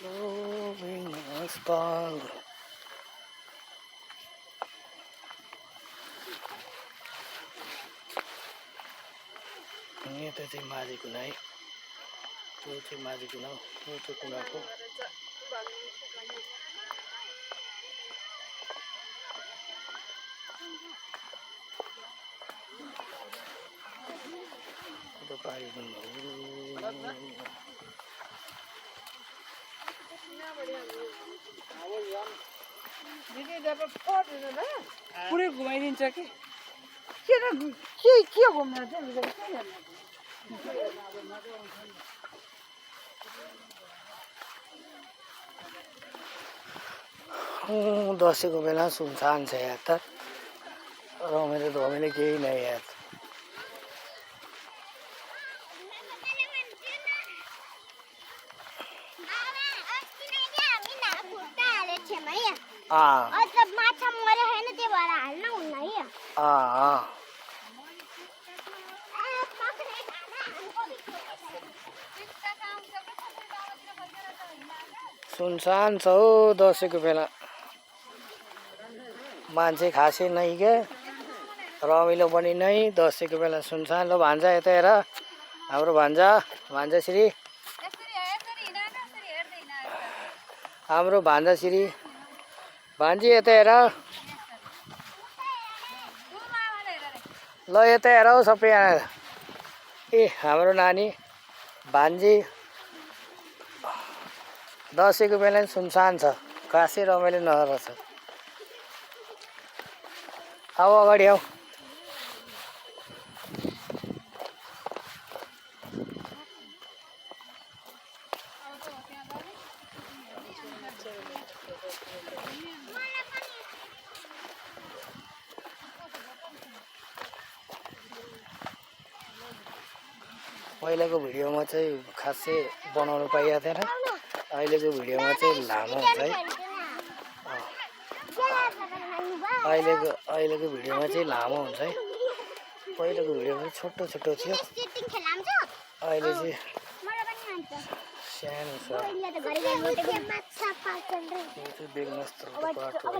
Moving asphalt. यता चाहिँ माझी कुना है, त्यो चाहिँ माझी कुना हो, यो चाहिँ कुनाको त्यो पारी कुना हो। पुरै घुमाइदिन्छ कि के घुम्न दसैँको बेला सुनसान छ यार त, रमाइलो धमाइलो केही नै यार। माछा मर्यो हैन त्यो भएर हाल्न हुन्न है। सुनसान छ हौ दसैँको बेला, मान्छे खासै नै क्या, रमाइलो पनि नै। दसैँको बेला सुनसान। ल भान्जा यता हेर, हाम्रो भान्जाश्री, हाम्रो भान्जाश्री, भान्जी यता हेर, ल यता हेर हौ सबैजना। ए हाम्रो नानी भान्जी, दसैँको बेला सुनसान छ, खासै रमाइलो नरहेछ। आऊ अगाडि आऊ। पहिलाको भिडियोमा चाहिँ खासै बनाउनु पाइएको थिएन, अहिलेको भिडियोमा चाहिँ लामो हुन्छ है। अहिलेको भिडियोमा चाहिँ लामो हुन्छ है। पहिलाको भिडियोमा छोटो छोटो थियो, अहिले चाहिँ सानो छ। यो चाहिँ बेलमस्त्र बाटो है।